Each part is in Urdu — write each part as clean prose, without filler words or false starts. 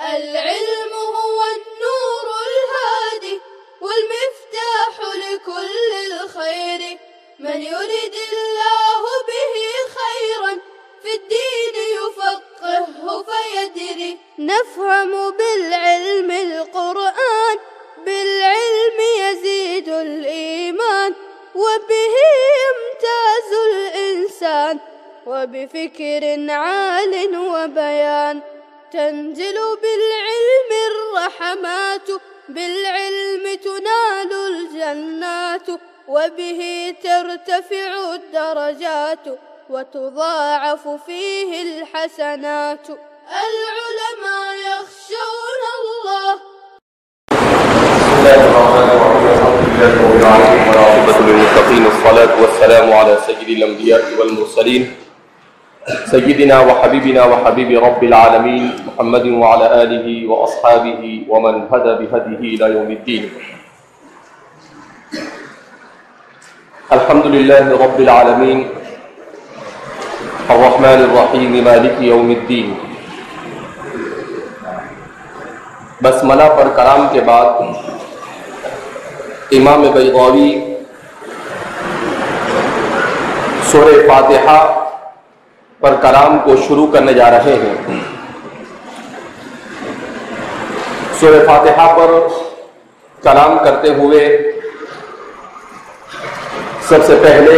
العلم هو النور الهادي والمفتاح لكل الخير، من يرد الله به خيرا في الدين يفقهه فيدري. نفهم بالعلم القرآن، بالعلم يزيد الإيمان، وبه يمتاز الإنسان، وبفكر عال وبيان. تنزل بالعلم الرحمات، بالعلم تنال الجنات، وبه ترتفع الدرجات، وتضاعف فيه الحسنات. العلماء يخشون الله. بسم الله الرحمن الرحيم. الحمد لله رب العالمين والعاقبة للمتقين، والصلاة والسلام على سيد الأنبياء والمرسلين سيدنا وحبيبنا وحبيب رب العالمين محمد وعلى آله وأصحابه ومن هدى بهديه إلى يوم الدين. الحمد لله رب العالمين الرحمن الرحيم مالك يوم الدين. بسملہ پر کلام کے بعد امام بیضاوی سورہ فاتحہ پر کلام کو شروع کرنے جا رہے ہیں. سورہ فاتحہ پر کلام کرتے ہوئے سب سے پہلے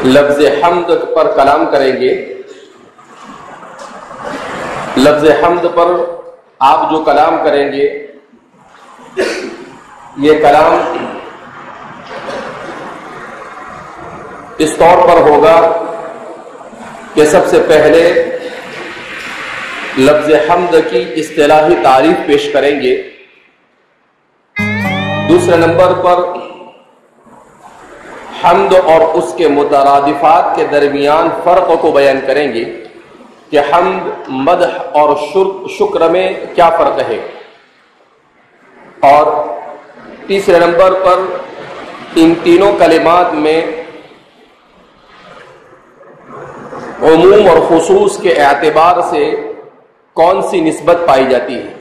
لفظ حمد پر کلام کریں گے. لفظ حمد پر آپ جو کلام کریں گے یہ کلام اس طور پر ہوگا کہ سب سے پہلے لفظ حمد کی اصطلاحی تعریف پیش کریں گے. دوسرے نمبر پر حمد اور اس کے مترادفات کے درمیان فرق کو بیان کریں گے کہ حمد، مدح اور شکر میں کیا فرق ہے. اور تیسرے نمبر پر ان تینوں کلمات میں عموم اور خصوص کے اعتبار سے کون سی نسبت پائی جاتی ہے.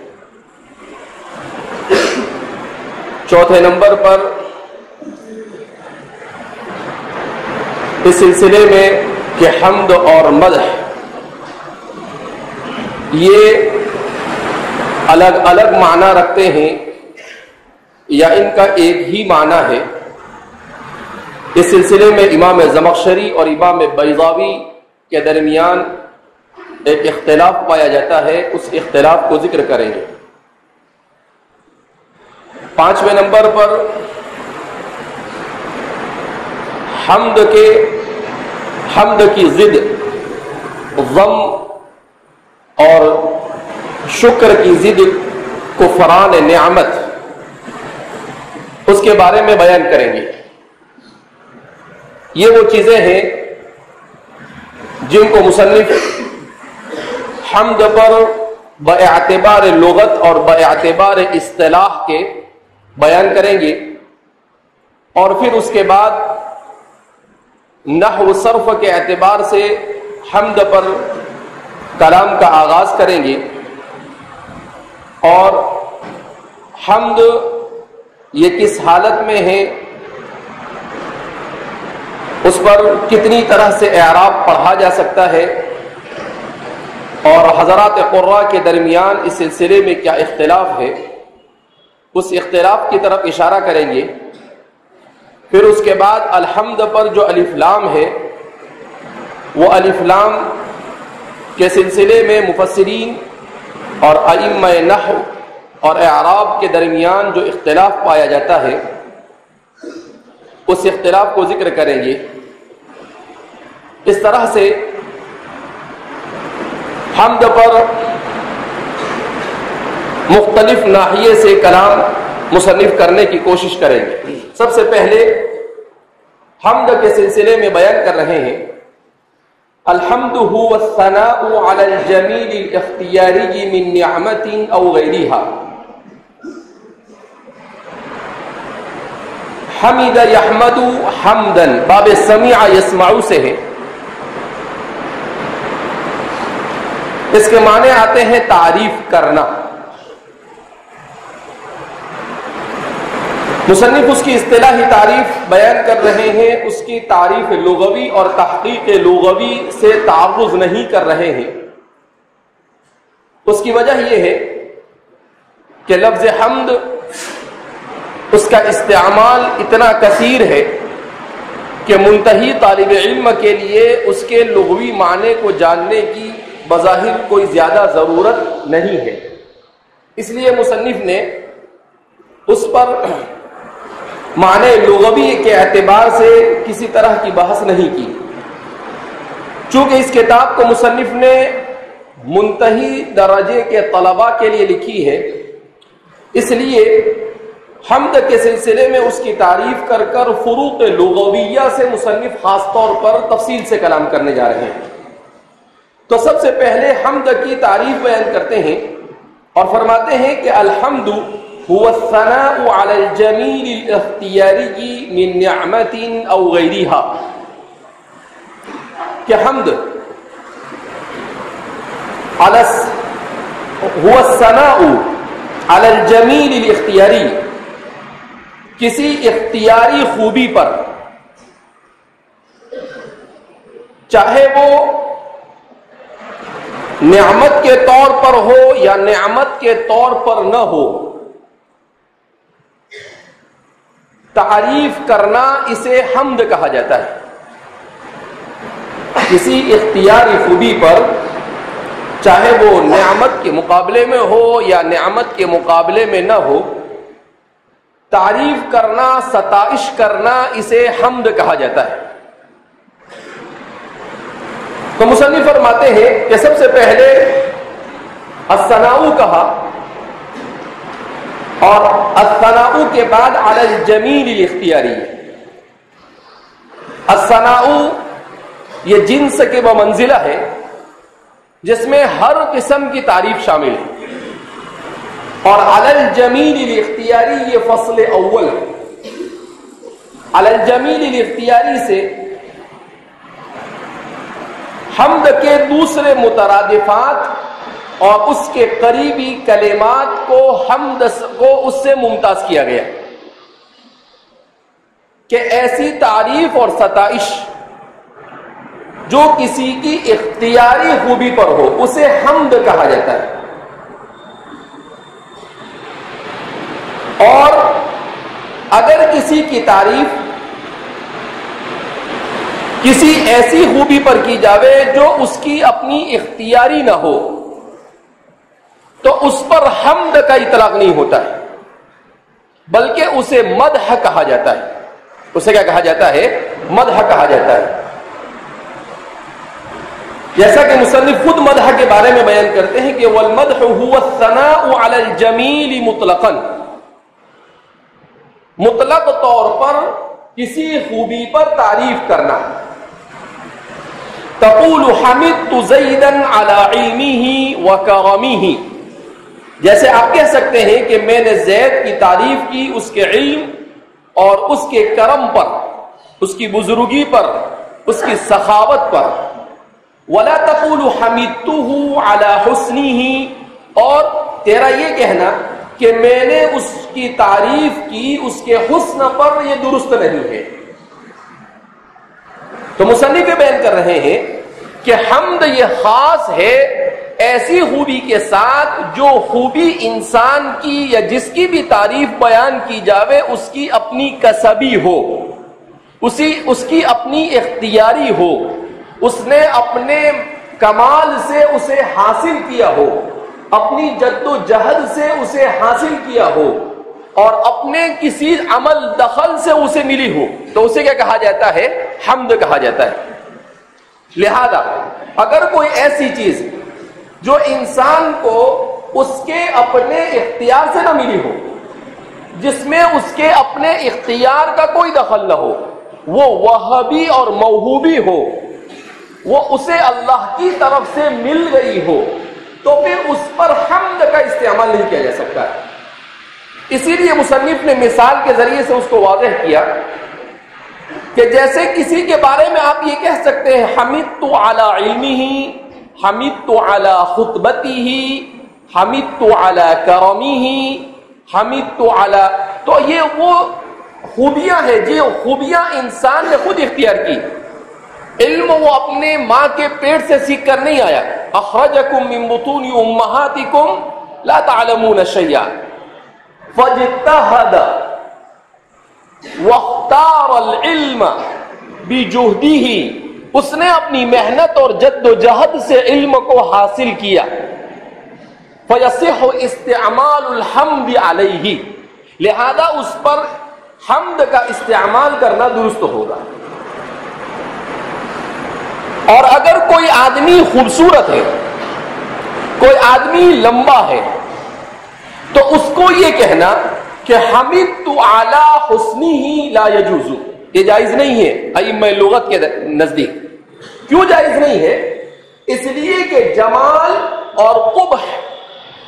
چوتھے نمبر پر اس سلسلے میں کہ حمد اور مدح یہ الگ الگ معنی رکھتے ہیں یا ان کا ایک ہی معنی ہے. اس سلسلے میں امام زمخشری اور امام بیضاوی کے درمیان ایک اختلاف پایا جاتا ہے، اس اختلاف کو ذکر کریں گے. پانچویں نمبر پر حمد کی ضد ضم اور شکر کی ضد کفران نعمت، اس کے بارے میں بیان کریں گے. یہ وہ چیزیں ہیں جن کو مصنف حمد پر باعتبار لغت اور باعتبار اصطلاح کے بیان کریں گے، اور پھر اس کے بعد نحو صرف کے اعتبار سے حمد پر کلام کا آغاز کریں گے، اور حمد یہ کس حالت میں ہے، اس پر کتنی طرح سے اعراب پڑھا جا سکتا ہے، اور حضرات قراء کے درمیان اس سلسلے میں کیا اختلاف ہے، اس اختلاف کی طرف اشارہ کریں گے. پھر اس کے بعد الحمد پر جو الف لام ہے وہ الف لام کے سلسلے میں مفسرین اور ائمہ نحو اور اعراب کے درمیان جو اختلاف پایا جاتا ہے اس اختلاف کو ذکر کریں گے. اس طرح سے حمد پر مختلف ناحیے سے کلام مصنف کرنے کی کوشش کریں گے. سب سے پہلے حمد کے سلسلے میں بیان کر رہے ہیں الحمد هو الثناء على الجميل الاختياري من نعمة او غيرها. حمد يحمد حمدا باب سمع يسمع سے ہے. اس کے معنی آتے ہیں تعریف کرنا. مصنف اس کی اصطلاحی تعریف بیان کر رہے ہیں، اس کی تعریف لغوی اور تحقیق لغوی سے تعرض نہیں کر رہے ہیں. اس کی وجہ یہ ہے کہ لفظ حمد اس کا استعمال اتنا کثیر ہے کہ منتہی طالب علم کے لیے اس کے لغوی معنی کو جاننے کی بظاہر کوئی زیادہ ضرورت نہیں ہے. اس لیے مصنف نے اس پر معنی لغوی کے اعتبار سے کسی طرح کی بحث نہیں کی. چونکہ اس کتاب کو مصنف نے منتہی درجے کے طلباء کے لیے لکھی ہے، اس لیے حمد کے سلسلے میں اس کی تعریف کر کر فروق لغویہ سے مصنف خاص طور پر تفصیل سے کلام کرنے جا رہے ہیں. تو سب سے پہلے حمد کی تعریف بیان کرتے ہیں اور فرماتے ہیں کہ الحمد هو الثناء على الجميل الاختياري من نعمة او غيرها. کہ حمد هو الثناء على الجميل الاختياري، کسی اختیاری خوبی پر، چاہے وہ نعمت کے طور پر ہو یا نعمت کے طور پر نہ ہو، تعریف کرنا اسے حمد کہا جاتا ہے. کسی اختیاری خوبی پر، چاہے وہ نعمت کے مقابلے میں ہو یا نعمت کے مقابلے میں نہ ہو، تعریف کرنا، ستائش کرنا اسے حمد کہا جاتا ہے. تو مصنف فرماتے ہیں کہ سب سے پہلے الثناء کہا، اور الثناء کے بعد علی الجمیل الاختیاری. الثناء یہ جنس کے بمنزلہ ہے جس میں ہر قسم کی تعریف شامل ہے، اور علی الجمیل الاختیاری یہ فصل اول ہے. علی الجمیل الاختیاری سے حمد کے دوسرے مترادفات اور اس کے قریبی کلمات کو حمد کو اس سے ممتاز کیا گیا کہ ایسی تعریف اور ستائش جو کسی کی اختیاری خوبی پر ہو اسے حمد کہا جاتا ہے. اور اگر کسی کی تعریف کسی ایسی خوبی پر کی جاوے جو اس کی اپنی اختیاری نہ ہو تو اس پر حمد کا اطلاق نہیں ہوتا ہے، بلکہ اسے مدح کہا جاتا ہے. اسے کیا کہا جاتا ہے؟ مدح کہا جاتا ہے. جیسا کہ مصنف خود مدح کے بارے میں بیان کرتے ہیں کہ والمدح هو الثناء على الجمیل مطلقا، مطلق طور پر کسی خوبی پر تعریف کرنا. تقول حمدت زیدا على علمه وكرمه، جیسے آپ کہہ سکتے ہیں کہ میں نے زید کی تعریف کی اس کے علم اور اس کے کرم پر، اس کی بزرگی پر، اس کی سخاوت پر. ولا تقول حمدته على حسنه، اور تیرا یہ کہنا کہ میں نے اس کی تعریف کی اس کے حسن پر، یہ درست نہیں ہے. تو مصنف بیان کر رہے ہیں کہ حمد یہ خاص ہے ایسی خوبی کے ساتھ جو خوبی انسان کی یا جس کی بھی تعریف بیان کی جاوے اس کی اپنی کسبی ہو، اس کی اپنی اختیاری ہو، اس نے اپنے کمال سے اسے حاصل کیا ہو، اپنی جد و جہد سے اسے حاصل کیا ہو، اور اپنے کسی عمل دخل سے اسے ملی ہو، تو اسے کیا کہا جاتا ہے؟ حمد کہا جاتا ہے. لہذا اگر کوئی ایسی چیز جو انسان کو اس کے اپنے اختیار سے نہ ملی ہو، جس میں اس کے اپنے اختیار کا کوئی دخل نہ ہو، وہ وہبی اور موہوبی ہو، وہ اسے اللہ کی طرف سے مل گئی ہو، تو پھر اس پر حمد کا استعمال نہیں کیا جا سکتا. اسی لیے مصنف نے مثال کے ذریعے سے اس کو واضح کیا کہ جیسے کسی کے بارے میں آپ یہ کہہ سکتے ہیں حمدت علی علمہ، حمدت علی خطبتہ، حمدت علی کرمہ، حمدت علی، تو یہ وہ خوبیاں ہیں جو خوبیاں انسان نے خود اختیار کی. علم وہ اپنے ماں کے پیٹ سے سیکھ کر نہیں آیا. اخرجکم من بطون امہاتکم لا تعلمون شیئا فاجتہد واختار العلم بجہدہ، اس نے اپنی محنت اور جد و جہد سے علم کو حاصل کیا. فیصح استعمال الحمد علیہ، لہذا اس پر حمد کا استعمال کرنا درست ہوگا. اور اگر کوئی آدمی خوبصورت ہے، کوئی آدمی لمبا ہے، تو اس کو یہ کہنا کہ حمدت علی حسنہ لا یجوز، یہ جائز نہیں ہے ائمہ لغت کے نزدیک. کیوں جائز نہیں ہے؟ اس لیے کہ جمال اور قبح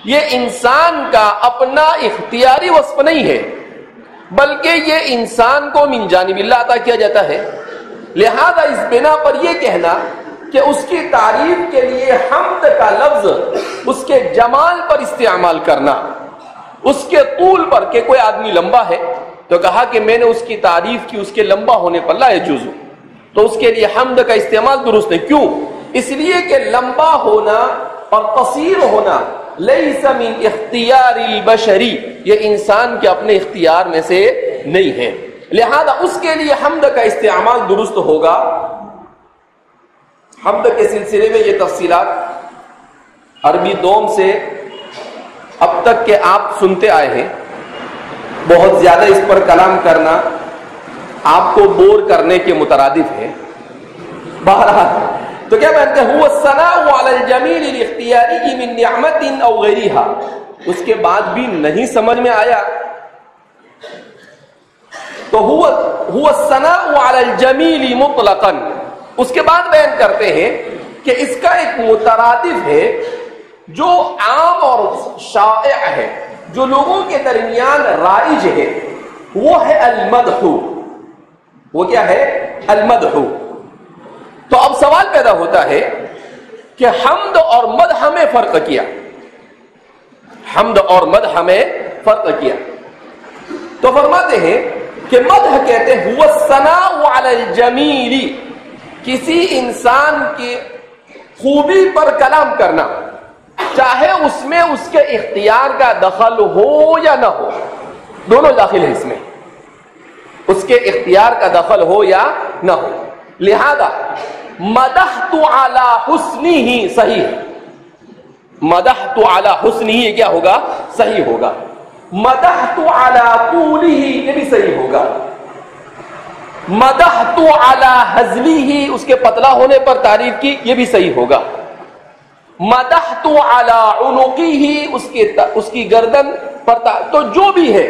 یہ انسان کا اپنا اختیاری وصف نہیں ہے، بلکہ یہ انسان کو من جانب اللہ عطا کیا جاتا ہے. لہذا اس بنا پر یہ کہنا کہ اس کی تعریف کے لیے حمد کا لفظ اس کے جمال پر استعمال کرنا، اس کے طول پر، کہ کوئی آدمی لمبا ہے تو کہا کہ میں نے اس کی تعریف کی اس کے لمبا ہونے پر، لا یجوز، تو اس کے لیے حمد کا استعمال درست ہے. کیوں؟ اس لیے کہ لمبا ہونا اور قصیر ہونا لیس من اختیار البشری، یہ انسان کے اپنے اختیار میں سے نہیں ہے. لہذا اس کے لیے حمد کا استعمال درست ہوگا. حمد کے سلسلے میں یہ تفصیلات عربی دوم سے اب تک کہ آپ سنتے آئے ہیں. بہت زیادہ اس پر کلام کرنا آپ کو بور کرنے کے مترادف ہے. بہرحال تو کیا کہتے ہیں، هو الثناء علی الجمیل الاختیاری من نعمت او غیرہا. اس کے بعد بھی نہیں سمجھ میں آیا تو هو الثناء علی الجمیل مطلقا، اس کے بعد بیان کرتے ہیں کہ اس کا ایک مترادف ہے جو عام اور شائع ہے، جو لوگوں کے درمیان رائج ہے، وہ ہے المدح. وہ کیا ہے؟ المدح. تو اب سوال پیدا ہوتا ہے کہ حمد اور مدح میں فرق کیا، حمد اور مدح میں فرق کیا. تو فرماتے ہیں کہ مدح کہتے ہیں هو الثناء علی الجمیل، کسی انسان کی خوبی پر کلام کرنا، چاہے اس میں اس کے اختیار کا دخل ہو یا نہ ہو، دونوں داخل ہیں اس میں، اس کے اختیار کا دخل ہو یا نہ ہو. لہذا مدحت علی حسنہ صحیح ہے، مدحت علی حسنہ یہ کیا ہوگا؟ صحیح ہوگا. مدحت علی طولہ یہ بھی صحیح ہوگا. مدحت علی ہزلہ، اس کے پتلا ہونے پر تعریف کی، یہ بھی صحیح ہوگا. مدحت علی عنقہ، اس کی گردن پر تو جو بھی ہے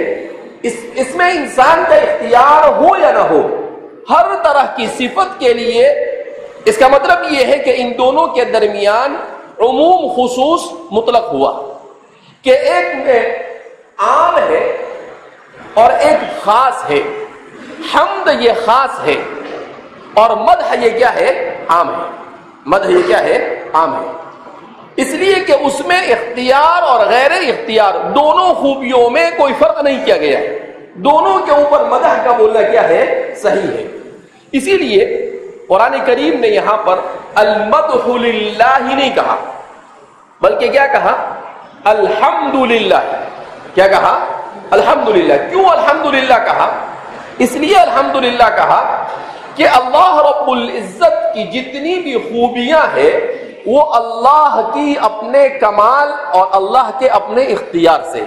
اس میں انسان کا اختیار ہو یا نہ ہو، ہر طرح کی صفت کے لیے، اس کا مطلب یہ ہے کہ ان دونوں کے درمیان عموم خصوص مطلق ہوا کہ ایک میں عام ہے اور ایک خاص ہے. حمد یہ خاص ہے اور مدح یہ کیا ہے؟ عام ہے. مدح یہ کیا ہے؟ عام ہے. اس لیے کہ اس میں اختیار اور غیر اختیار دونوں خوبیوں میں کوئی فرق نہیں کیا گیا ہے. دونوں کے اوپر مدح کا بولنا کیا ہے؟ صحیح ہے. اسی لیے قرآن کریم نے یہاں پر المدح للہ نہیں کہا، بلکہ کیا کہا؟ الحمدللہ. کیا کہا؟ الحمدللہ. کیوں الحمدللہ کہا؟ اس لیے الحمدللہ کہا کہ اللہ رب العزت کی جتنی بھی خوبیاں ہیں وہ اللہ کی اپنے کمال اور اللہ کے اپنے اختیار سے،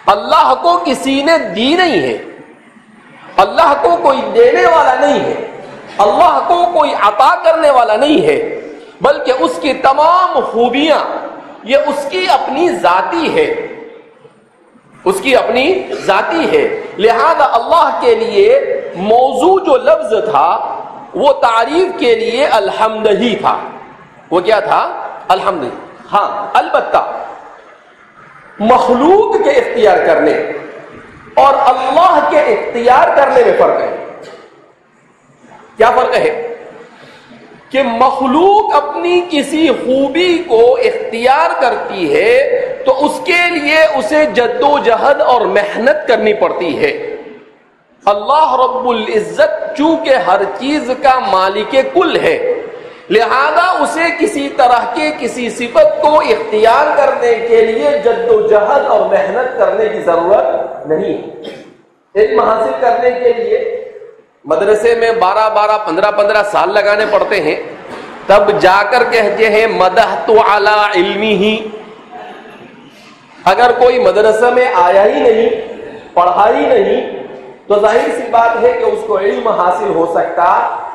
اللہ کو کسی نے دی نہیں ہے، اللہ کو کوئی دینے والا نہیں ہے، اللہ کو کوئی عطا کرنے والا نہیں ہے، بلکہ اس کی تمام خوبیاں یہ اس کی اپنی ذاتی ہے، اس کی اپنی ذاتی ہے. لہذا اللہ کے لیے موضوع جو لفظ تھا وہ تعریف کے لیے الحمد ہی تھا. وہ کیا تھا؟ الحمد. ہاں البتہ مخلوق کے اختیار کرنے اور اللہ کے اختیار کرنے میں فرق ہے. کیا فرق ہے؟ کہ مخلوق اپنی کسی خوبی کو اختیار کرتی ہے تو اس کے لیے اسے جد و جہد اور محنت کرنی پڑتی ہے. اللہ رب العزت چونکہ ہر چیز کا مالک کل ہے، لہذا اسے کسی طرح کے کسی صفت کو اختیار کرنے کے لیے جد و جہد اور محنت کرنے کی ضرورت نہیں. علم حاصل کرنے کے لیے مدرسے میں 15 سال لگانے پڑتے ہیں، تب جا کر کہتے ہیں مدحت علی علمی ہی. اگر کوئی مدرسہ میں آیا ہی نہیں، پڑھا ہی نہیں، تو ظاہر سی بات ہے کہ اس کو علم حاصل ہو سکتا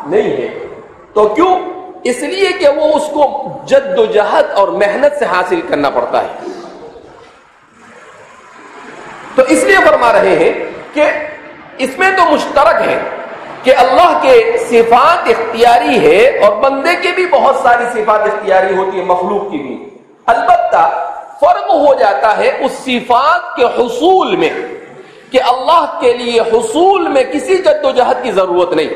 نہیں ہے. تو کیوں؟ اس لیے کہ وہ اس کو جد و جہد اور محنت سے حاصل کرنا پڑتا ہے. تو اس لیے فرما رہے ہیں کہ اس میں تو مشترک ہے کہ اللہ کے صفات اختیاری ہے اور بندے کے بھی بہت ساری صفات اختیاری ہوتی ہے، مخلوق کی بھی. البتہ فرق ہو جاتا ہے اس صفات کے حصول میں، کہ اللہ کے لیے حصول میں کسی جد و جہد کی ضرورت نہیں،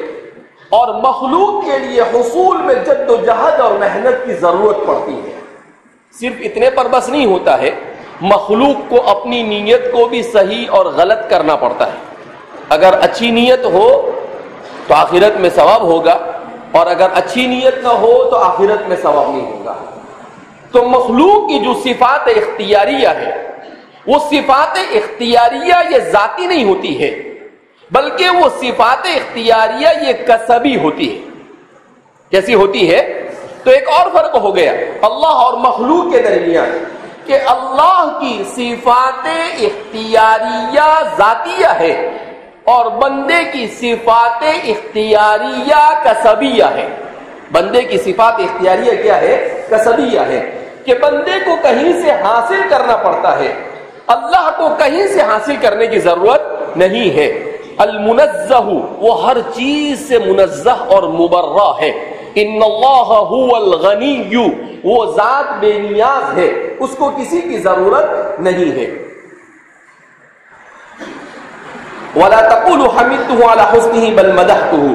اور مخلوق کے لیے حصول میں جد و جہد اور محنت کی ضرورت پڑتی ہے. صرف اتنے پر بس نہیں ہوتا ہے، مخلوق کو اپنی نیت کو بھی صحیح اور غلط کرنا پڑتا ہے. اگر اچھی نیت ہو تو آخرت میں ثواب ہوگا، اور اگر اچھی نیت نہ ہو تو آخرت میں ثواب نہیں ہوگا. تو مخلوق کی جو صفات اختیاریہ ہے، وہ صفات اختیاریہ یہ ذاتی نہیں ہوتی ہے، بلکہ وہ صفات اختیاریہ یہ کسبی ہوتی ہے. کیسی ہوتی ہے؟ تو ایک اور فرق ہو گیا اللہ اور مخلوق کے درمیان، کہ اللہ کی صفات اختیاریہ ذاتیہ ہے اور بندے کی صفات اختیاریہ کسبیہ ہے. بندے کی صفات اختیاریہ کیا ہے؟ کسبیہ ہے، کہ بندے کو کہیں سے حاصل کرنا پڑتا ہے، اللہ کو کہیں سے حاصل کرنے کی ضرورت نہیں ہے. المنزہ، وہ ہر چیز سے منزہ اور مبرہ ہے. ان اللہ هو الغنی، وہ ذات بے نیاز ہے، اس کو کسی کی ضرورت نہیں ہے. وَلَا تَقُولُوا حَمِدْتُهُ عَلَى حُسْنِهِ بَلْ مَدَحْتُهُ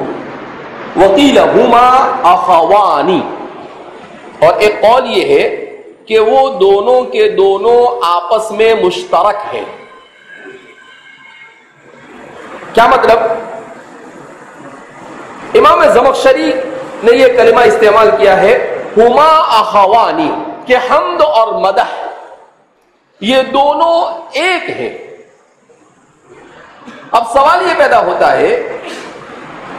وَقِيلَ هُمَا أَخَوَانِ. اور ایک قول یہ ہے کہ وہ دونوں کے دونوں آپس میں مشترک ہیں. کیا مطلب؟ امام زمخشری نے یہ کلمہ استعمال کیا ہے ہما اخوانی، کہ حمد اور مدح یہ دونوں ایک ہیں. اب سوال یہ پیدا ہوتا ہے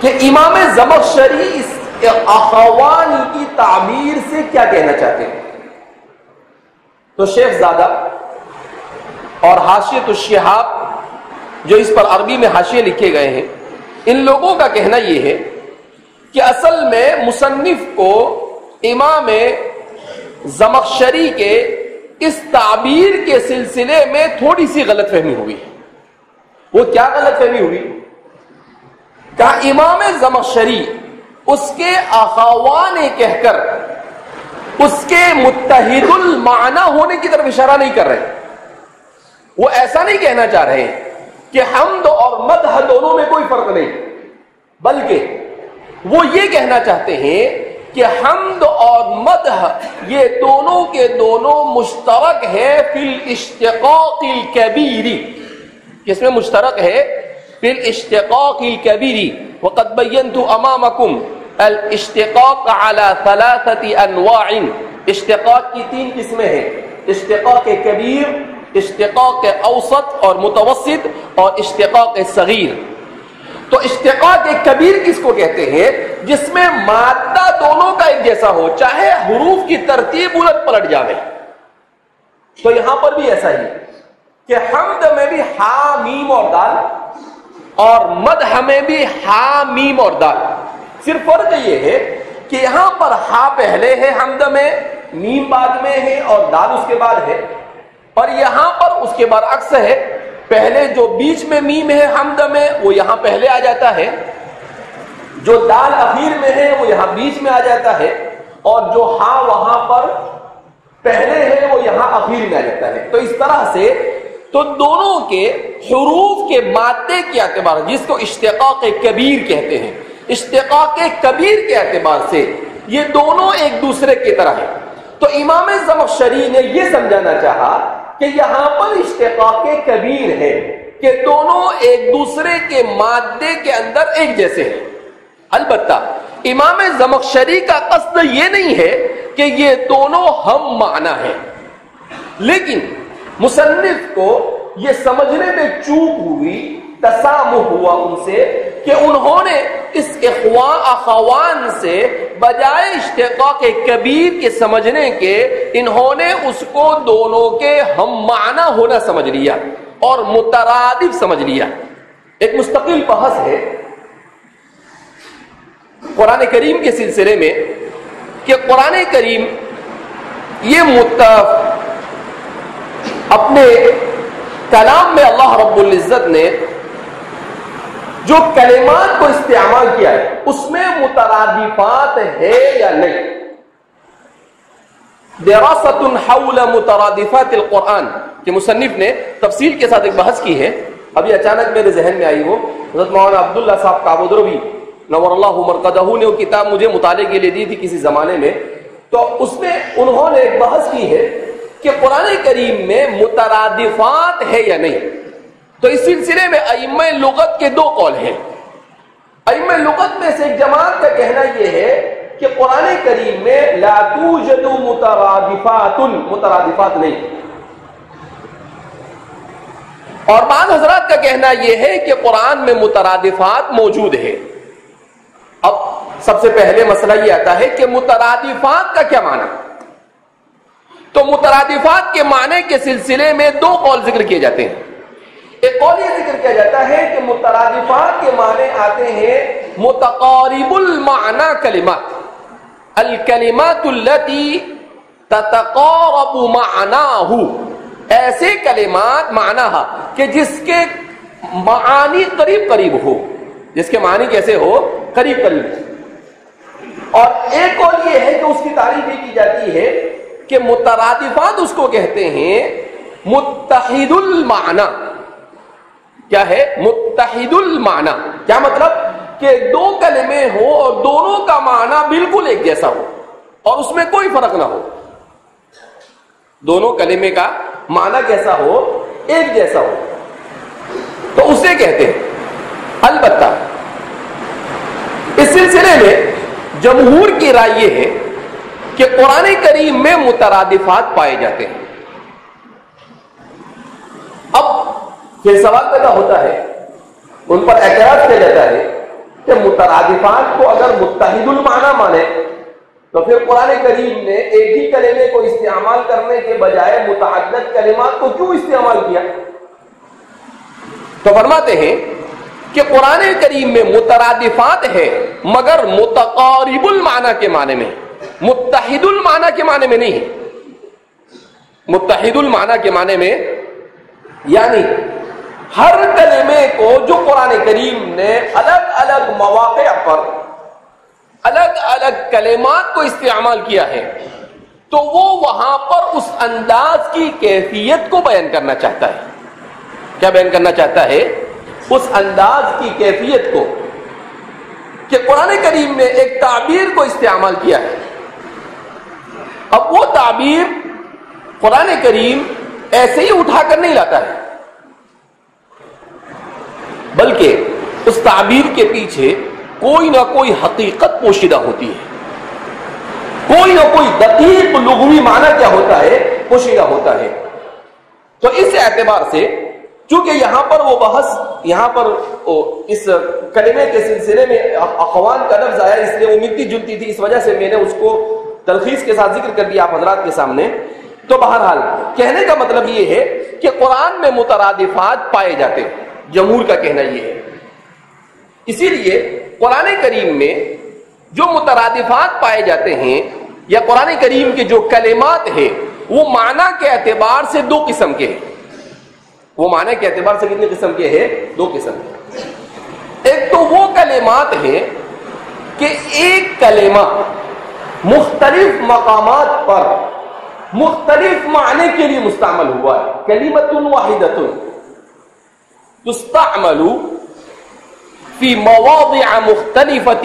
کہ امام زمخشری اس اخوانی کی تعبیر سے کیا کہنا چاہتے ہیں؟ تو شیخ زادہ اور حاشیۃ الشہاب جو اس پر عربی میں حاشیے لکھے گئے ہیں، ان لوگوں کا کہنا یہ ہے کہ اصل میں مصنف کو امام زمخشری کے اس تعبیر کے سلسلے میں تھوڑی سی غلط فہمی ہوئی. وہ کیا غلط فہمی ہوئی؟ کہ امام زمخشری اس کے اخوان کہہ کر اس کے متحد المعنی ہونے کی طرف اشارہ نہیں کر رہے. وہ ایسا نہیں کہنا چاہ رہے کہ حمد اور مدح دونوں میں کوئی فرق نہیں، بلکہ وہ یہ کہنا چاہتے ہیں کہ حمد اور مدح یہ دونوں کے دونوں مشترک ہے فی الاشتقاق الکبیر. کس میں مشترک ہے؟ فی الاشتقاق الکبیر. وقد بینت امامکم الاشتقاق علی ثلاثۃ انواع. اشتقاق کی 3 قسمیں ہیں: اشتقاق کبیر، اشتقاق اوسط اور متوسط، اور اشتقاق صغیر. تو اشتقاق کبیر کس کو کہتے ہیں؟ جس میں مادہ دونوں کا ایک جیسا ہو، چاہے حروف کی ترتیب الٹ پلٹ جاوے. تو یہاں پر بھی ایسا ہی کہ حمد میں بھی ہا میم اور دال، اور مدح میں بھی ہا میم اور دال. صرف فرق یہ ہے کہ یہاں پر ہا پہلے ہے حمد میں، میم بعد میں ہے اور دال اس کے بعد ہے. اور یہاں پر اس کے برعکس ہے، پہلے جو بیچ میں میم ہے حمد میں وہ یہاں پہلے آ جاتا ہے، جو دال اخیر میں ہے وہ یہاں بیچ میں آ جاتا ہے، اور جو ہا وہاں پر پہلے ہے وہ یہاں اخیر میں آ جاتا ہے. تو اس طرح سے تو دونوں کے حروف کے مادے کے اعتبار، جس کو اشتقاق کبیر کہتے ہیں، اشتقاق کبیر کے اعتبار سے یہ دونوں ایک دوسرے کی طرح ہیں. تو امام زمخشری نے یہ سمجھانا چاہا کہ یہاں پر اشتقاق کبیر ہے کہ دونوں ایک دوسرے کے مادے کے اندر ایک جیسے ہیں. البتہ امام زمخشری کا قصد یہ نہیں ہے کہ یہ دونوں ہم معنی ہیں، لیکن مصنف کو یہ سمجھنے میں چوک ہوئی، تسامح ہوا ان سے کہ انہوں نے اس اخوان سے بجائے اشتقاق کبیر کے سمجھنے کے انہوں نے اس کو دونوں کے ہم معنی ہونا سمجھ لیا اور مترادف سمجھ لیا. ایک مستقل بحث ہے قرآن کریم کے سلسلے میں کہ قرآن کریم یہ اپنے کلام میں اللہ رب العزت نے جو کلمات کو استعمال کیا ہے اس میں مترادفات ہے یا نہیں. دراست حول مترادفات القرآن کے مصنف نے تفصیل کے ساتھ ایک بحث کی ہے. ابھی اچانک میرے ذہن میں آئی وہ حضرت مولانا عبداللہ صاحب کابودروی نور اللہ مرقدہ نے وہ کتاب مجھے مطالعے کے لیے دی تھی کسی زمانے میں. تو اس میں انہوں نے ایک بحث کی ہے کہ قرآن کریم میں مترادفات ہے یا نہیں. تو اس سلسلے میں ائمہ لغت کے دو قول ہیں. ائمہ لغت میں سے ایک جماعت کا کہنا یہ ہے کہ قرآن کریم میں لا توجد مترادفات نہیں، اور بعض حضرات کا کہنا یہ ہے کہ قرآن میں مترادفات موجود ہے. اب سب سے پہلے مسئلہ یہ آتا ہے کہ مترادفات کا کیا معنی. تو مترادفات کے معنی کے سلسلے میں دو قول ذکر کیے جاتے ہیں. ایک قول یہ ذکر کیا جاتا ہے کہ مترادفات کے معنی آتے ہیں متقارب المعنی کلمات، الکلمات التي تتقارب معناہ، ایسے کلمات معناها کہ جس کے معانی قریب قریب ہو، جس کے معنی کیسے ہو، قریب قریب ہو. اور ایک قول یہ ہے کہ اس کی تعریف یہ کی جاتی ہے کہ مترادفات اس کو کہتے ہیں متحد المعنی. کیا ہے متحد المعنی؟ کیا مطلب کہ دو کلمے ہو اور دونوں کا معنی بالکل ایک جیسا ہو اور اس میں کوئی فرق نہ ہو. دونوں کلمے کا معنی کیسا ہو، ایک جیسا ہو، تو اسے کہتے ہیں. البتہ اس سلسلے میں جمہور کی رائے یہ ہے کہ قرآن کریم میں مترادفات پائے جاتے ہیں. اب یہ سوال پیدا ہوتا ہے، ان پر اعتراض کیا جاتا ہے کہ مترادفات کو اگر متحد المعنی مانے تو پھر قرآن کریم نے ایک ہی کلمے کو استعمال کرنے کے بجائے متعدد کلمات کو کیوں استعمال کیا؟ تو فرماتے ہیں کہ قرآن کریم میں مترادفات ہے مگر متقارب المعنی کے معنی میں، متحد المعنی کے معنی میں نہیں ہے. متحد المعنی کے معنی میں یعنی ہر کلمے کو جو قرآن کریم نے الگ الگ مواقع پر الگ الگ کلمات کو استعمال کیا ہے تو وہ وہاں پر اس انداز کی کیفیت کو بیان کرنا چاہتا ہے. کیا بیان کرنا چاہتا ہے؟ اس انداز کی کیفیت کو کہ قرآن کریم نے ایک تعبیر کو استعمال کیا ہے. اب وہ تعبیر قرآن کریم ایسے ہی اٹھا کر نہیں لاتا ہے، بلکہ اس تعبیر کے پیچھے کوئی نہ کوئی حقیقت پوشیدہ ہوتی ہے، کوئی نہ کوئی دقیق لغوی معنی کیا ہوتا ہے، پوشیدہ ہوتا ہے. تو اس اعتبار سے چونکہ یہاں پر وہ بحث یہاں پر اس کلمے کے سلسلے میں اخوان کا لفظ آیا، اس لیے وہ ملتی جلتی تھی، اس وجہ سے میں نے اس کو تلخیص کے ساتھ ذکر کر دیا آپ حضرات کے سامنے. تو بہرحال کہنے کا مطلب یہ ہے کہ قرآن میں مترادفات پائے جاتے ہیں، جمہور کا کہنا یہ ہے. اسی لیے قرآن کریم میں جو مترادفات پائے جاتے ہیں یا قرآن کریم کے جو کلمات ہیں وہ معنی کے اعتبار سے دو قسم کے ہیں. وہ معنی کے اعتبار سے کتنے قسم کے ہیں؟ دو قسم کے. ایک تو وہ کلمات ہیں کہ ایک کلمہ مختلف مقامات پر مختلف معنی کے لیے مستعمل ہوا ہے. کلمۃ واحدۃ تستعمل فی مواضع مختلفۃ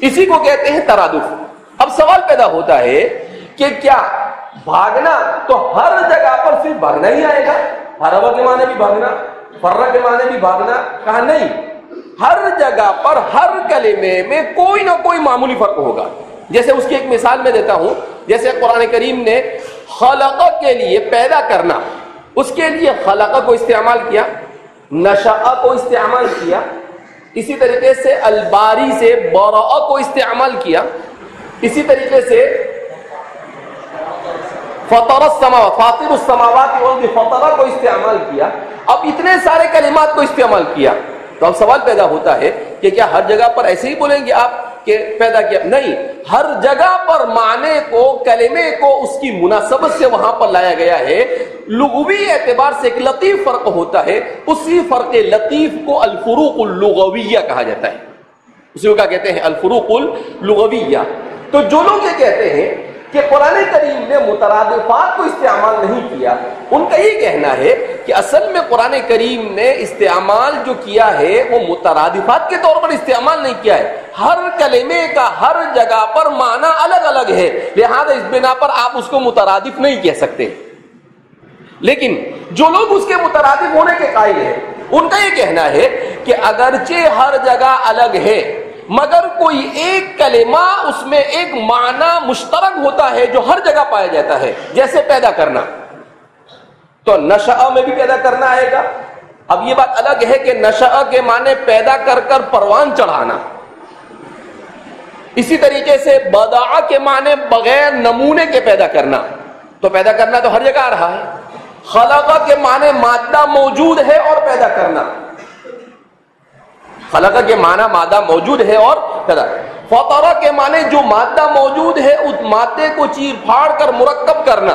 اسی کو کہتے ہیں ترادف۔ اب سوال پیدا ہوتا ہے کہ کیا بھاگنا تو ہر جگہ پر صرف بھاگنا ہی آئے گا؟ ہروا کے معنی بھی بھاگنا، فرہ کے معنی بھی بھاگنا؟ کہا نہیں، ہر جگہ پر ہر کلمے میں کوئی نہ کوئی معمولی فرق ہوگا۔ جیسے اس کی ایک مثال میں دیتا ہوں، جیسے قرآن کریم نے خلق کے لیے پیدا کرنا، اس کے لیے خلق کو استعمال کیا، نشأ کو استعمال کیا، اسی طریقے سے الباری سے برأ کو استعمال کیا، اسی طریقے سے فطر السماوات، فاطر السماوات والارض فطر کو استعمال کیا۔ اب اتنے سارے کلمات کو استعمال کیا تو اب سوال پیدا ہوتا ہے کہ کیا ہر جگہ پر ایسے ہی بولیں گے آپ کہ پیدا کیا؟ نہیں، ہر جگہ پر معنی کو، کلمے کو اس کی مناسبت سے وہاں پر لایا گیا ہے۔ لغوی اعتبار سے ایک لطیف فرق ہوتا ہے، اسی فرق لطیف کو الفروق اللغویہ کہا جاتا ہے، اسی کو کیا کہتے ہیں؟ الفروق اللغویہ۔ تو جو لوگ یہ کہتے ہیں کہ قرآن کریم نے مترادفات کو استعمال نہیں کیا، ان کا یہ کہنا ہے کہ اصل میں قرآن کریم نے استعمال جو کیا ہے وہ مترادفات کے طور پر استعمال نہیں کیا ہے، ہر کلمے کا ہر جگہ پر معنی الگ الگ ہے، لہذا اس بنا پر آپ اس کو مترادف نہیں کہہ سکتے۔ لیکن جو لوگ اس کے مترادف ہونے کے قائل ہیں، ان کا یہ کہنا ہے کہ اگرچہ ہر جگہ الگ ہے مگر کوئی ایک کلمہ اس میں ایک معنی مشترک ہوتا ہے جو ہر جگہ پایا جاتا ہے، جیسے پیدا کرنا، تو نشأ میں بھی پیدا کرنا آئے گا۔ اب یہ بات الگ ہے کہ نشأ کے معنی پیدا کر کر پروان چڑھانا، اسی طریقے سے بدع کے معنی بغیر نمونے کے پیدا کرنا، تو پیدا کرنا تو ہر جگہ آ رہا ہے۔ خلق کے معنی مادہ موجود ہے اور پیدا کرنا، خلق کے معنی مادہ موجود ہے اور پیدا۔ فطر کے معنی جو مادہ موجود ہے اس مادے کو چیر پھاڑ کر مرکب کرنا۔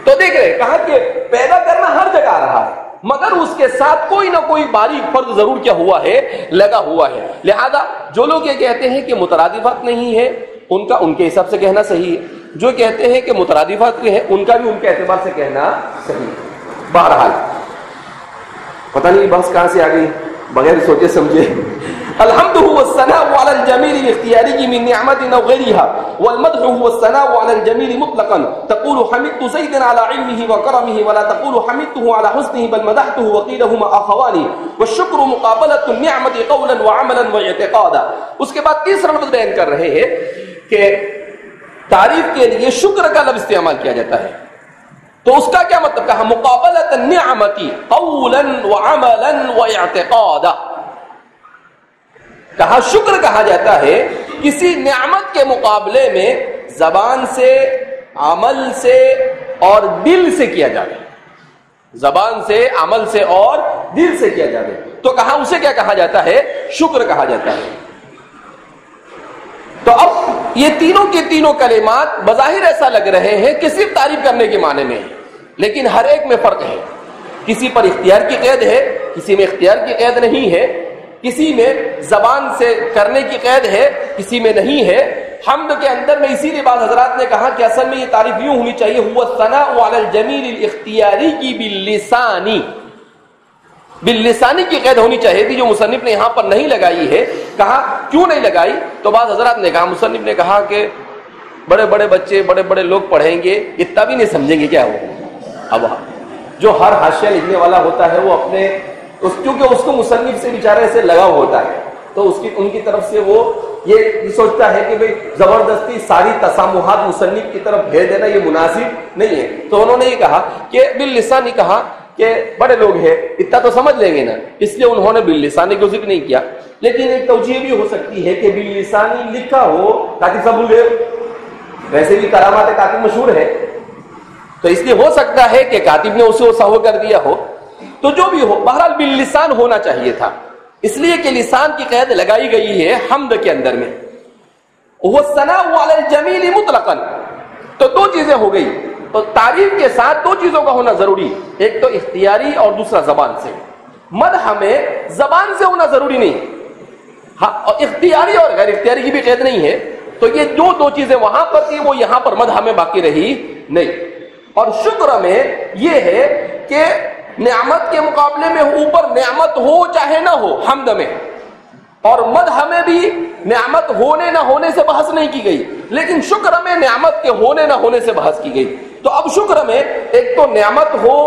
تو دیکھ رہے کہا کہ پیدا کرنا ہر جگہ آ رہا ہے مگر اس کے ساتھ کوئی نہ کوئی باریک فرق ضرور کیا ہوا ہے، لگا ہوا ہے۔ لہذا جو لوگ یہ کہتے ہیں کہ مترادفات نہیں ہے، ان کا ان کے حساب سے کہنا صحیح ہے، جو کہتے ہیں کہ مترادفات ہے ان کا بھی ان کے اعتبار سے کہنا صحیح ہے۔ بہرحال پتہ نہیں بحث کہاں سے آ گئی بغیر سوچے سمجھے۔ الحمد هو الثناء على الجميل الاختياري من نعمة أو غيرها، والمدح هو الثناء على الجميل مطلقا، تقول حمدت زيدا على علمه وكرمه ولا تقول حمدته على حسنه بل مدحته وقيل هما أخوان، والشكر مقابلة النعمة قولا وعملا واعتقادا۔ اس کے بعد تیسرا لفظ بیان کر رہے ہیں کہ تعریف کے لیے شکر کا لفظ استعمال کیا جاتا ہے، تو اس کا کیا مطلب؟ کہا مقابلۃ النعمت قولا وعملا واعتقادا، کہا شکر کہا جاتا ہے کسی نعمت کے مقابلے میں زبان سے، عمل سے اور دل سے کیا جائے، زبان سے، عمل سے اور دل سے کیا جائے، تو کہا اسے کیا کہا جاتا ہے؟ شکر کہا جاتا ہے۔ تو اب یہ تینوں کے تینوں کلمات بظاہر ایسا لگ رہے ہیں کہ صرف تعریف کرنے کے معنی میں ہے، لیکن ہر ایک میں فرق ہے۔ کسی پر اختیار کی قید ہے، کسی میں اختیار کی قید نہیں ہے، کسی میں زبان سے کرنے کی قید ہے، کسی میں نہیں ہے۔ حمد کے اندر میں اسی لیے بعض حضرات نے کہا کہ اصل میں یہ تعریف یوں ہونی چاہیے، هو الثناء علی الجمیل الاختیاری کی باللسانی، باللسانی کی قید ہونی چاہیے تھی جو مصنف نے یہاں پر نہیں لگائی ہے۔ کہا کیوں نہیں لگائی؟ تو بعض حضرات نے کہا، مصنف نے کہا کہ بڑے بڑے بچے، بڑے بڑے لوگ پڑھیں گے، اتنا بھی نہیں سمجھیں گے کیا وہ۔ اب جو ہر حاشیہ لکھنے والا ہوتا ہے وہ اپنے کیونکہ اس کو مصنف سے بیچارے سے لگاؤ ہوتا ہے، تو اس کی ان کی طرف سے وہ یہ سوچتا ہے کہ بھئی زبردستی ساری تسامحات مصنف کی طرف بھیج دینا یہ مناسب نہیں ہے، تو انہوں نے یہ کہا کہ باللسانی، کہا کہ بڑے لوگ ہیں اتنا تو سمجھ لیں گے نا، اس لیے انہوں نے باللسانی کو ذکر نہیں کیا۔ لیکن ایک توجیہ بھی ہو سکتی ہے کہ باللسانی لکھا ہو، کاتب صاحب بول گئے، ویسے بھی کرامات کاتب مشہور ہے، تو اس لیے ہو سکتا ہے کہ کاتب نے اسے سہو کر دیا ہو، تو جو بھی ہو بہرحال باللسان ہونا چاہیے تھا، اس لیے کہ لسان کی قید لگائی گئی ہے حمد کے اندر میں۔ وہ الثناء علی الجمیل مطلقا، تو دو چیزیں ہو گئی، تو تعریف کے ساتھ دو چیزوں کا ہونا ضروری، ایک تو اختیاری اور دوسرا زبان سے۔ مدح میں زبان سے ہونا ضروری نہیں، ہاں اختیاری اور غیر اختیاری کی بھی قید نہیں ہے، تو یہ جو دو چیزیں وہاں پر تھی وہ یہاں پر مدح میں باقی رہی نہیں۔ اور شکر میں یہ ہے کہ نعمت کے مقابلے میں اوپر نعمت ہو چاہے نہ ہو، حمد میں اور مدح میں بھی نعمت ہونے نہ ہونے سے بحث نہیں کی گئی، لیکن شکر میں نعمت کے ہونے نہ ہونے سے بحث کی گئی۔ تو اب شکر میں ایک تو نعمت ہو،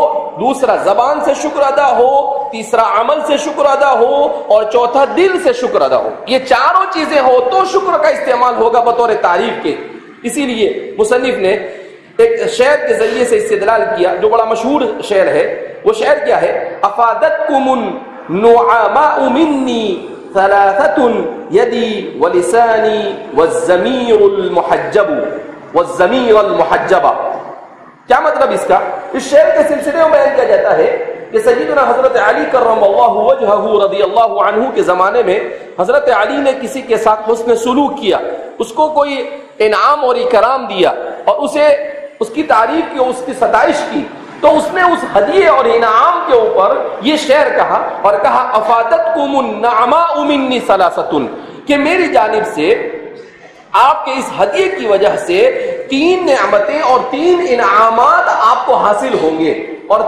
دوسرا زبان سے شکر ادا ہو، تیسرا عمل سے شکر ادا ہو، اور چوتھا دل سے شکر ادا ہو۔ یہ چاروں چیزیں ہو تو شکر کا استعمال ہوگا بطور تعریف کے۔ اسی لیے مصنف نے ایک شعر کے ذریعے سے استدلال کیا جو بڑا مشہور شعر ہے۔ وہ شعر کیا ہے؟ افادتکم النعماء منی ثلاثۃ یدی ولسانی والضمیر المحجب والضمیر المحجبہ۔ کیا مطلب اس کا؟ اس شعر کے سلسلے میں بیان کیا جاتا ہے کہ سیدنا حضرت علی کرم اللہ وجہہ رضی اللہ عنہ کے زمانے میں حضرت علی نے کسی کے ساتھ حسن سلوک کیا، اس کو کوئی انعام اور اکرام دیا اور اسے اس کی تعریف کی اور اس کی ستائش کی، تو اس نے اس ہدیے اور انعام کے اوپر یہ شعر کہا اور کہا افادتکم النعماء منی ثلاثۃ، کہ میری جانب سے آپ کے اس ہدیے کی وجہ سے 3 نعمتیں اور 3 انعامات آپ کو حاصل ہوں گے، اور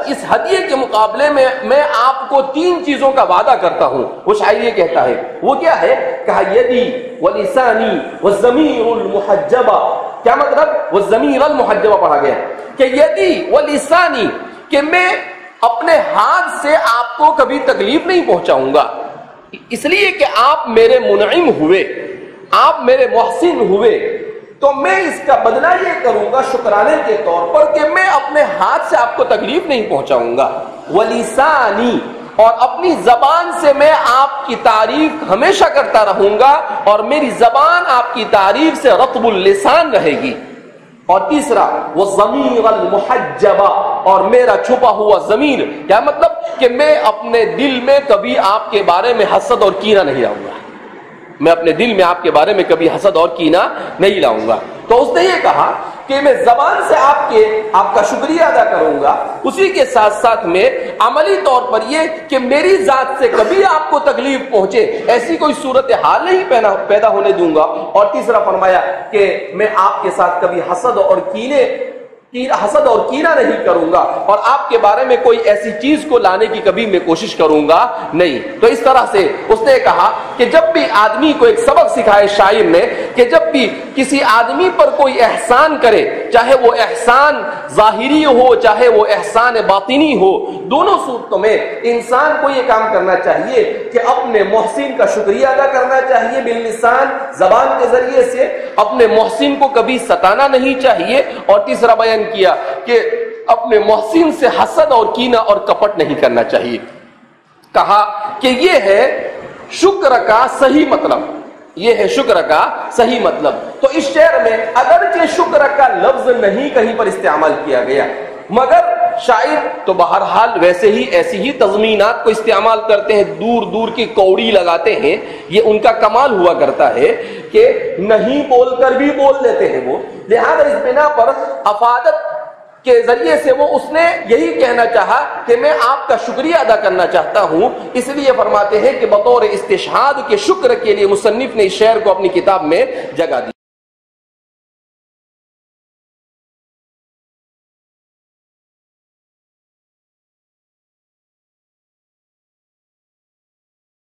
اس ہدیے کے مقابلے میں میں آپ کو 3 چیزوں کا وعدہ کرتا ہوں۔ وہ شاعر یہ کہتا ہے، وہ کیا ہے؟ کہا یدی ولسانی والضمیر المحجبہ۔ کیا مطلب؟ والضمیر المحجبہ پڑھا گیا کہ یدی ولسانی، کہ میں اپنے ہاتھ سے آپ کو کبھی تکلیف نہیں پہنچاؤں گا، اس لیے کہ آپ میرے منعم ہوئے، آپ میرے محسن ہوئے، تو میں اس کا بدلہ یہ کروں گا شکرانے کے طور پر کہ میں اپنے ہاتھ سے آپ کو تکلیف نہیں پہنچاؤں گا۔ ولسانی، اور اپنی زبان سے میں آپ کی تعریف ہمیشہ کرتا رہوں گا، اور میری زبان آپ کی تعریف سے رطب اللسان رہے گی۔ اور تیسرا والضمیر المحجبہ، اور میرا چھپا ہوا ضمیر۔ کیا مطلب؟ کہ میں اپنے دل میں کبھی آپ کے بارے میں حسد اور کینہ نہیں لاؤں گا، میں اپنے دل میں آپ کے بارے میں کبھی حسد اور کینہ نہیں لاؤں گا۔ تو اس نے یہ کہا کہ میں زبان سے آپ کا شکریہ ادا کروں گا، اسی کے ساتھ ساتھ میں عملی طور پر یہ کہ میری ذات سے کبھی آپ کو تکلیف پہنچے ایسی کوئی صورتحال نہیں پیدا ہونے دوں گا۔ اور تیسرا فرمایا کہ میں آپ کے ساتھ کبھی حسد اور کینہ نہیں کروں گا، اور آپ کے بارے میں کوئی ایسی چیز کو لانے کی کبھی میں کوشش کروں گا نہیں۔ تو اس طرح سے اس نے کہا کہ جب بھی آدمی کو ایک سبق سکھائے شاعر نے کہ جب بھی کسی آدمی پر کوئی احسان کرے، چاہے وہ احسان ظاہری ہو چاہے وہ احسان باطنی ہو، دونوں صورتوں میں انسان کو یہ کام کرنا چاہیے کہ اپنے محسن کا شکریہ ادا کرنا چاہیے باللسان، زبان کے ذریعے سے، اپنے محسن کو کبھی ستانا نہیں چاہیے، اور تیسرا بیان کیا کہ اپنے محسن سے حسد اور کینہ اور کپٹ نہیں کرنا چاہیے۔ کہا کہ یہ ہے شکر کا صحیح مطلب، یہ ہے شکر کا صحیح مطلب۔ تو اس شعر میں اگرچہ شکر کا لفظ نہیں کہیں پر استعمال کیا گیا، مگر شاعر تو بہرحال ویسے ہی ایسی ہی تضمینات کو استعمال کرتے ہیں، دور دور کی کوڑی لگاتے ہیں، یہ ان کا کمال ہوا کرتا ہے کہ نہیں بول کر بھی بول لیتے ہیں وہ۔ لہذا اس بنا پر افادت کے ذریعے سے وہ اس نے یہی کہنا چاہا کہ میں آپ کا شکریہ ادا کرنا چاہتا ہوں، اس لیے فرماتے ہیں کہ بطور استشہاد کے شکر کے لیے مصنف نے اس شعر کو اپنی کتاب میں جگہ دی۔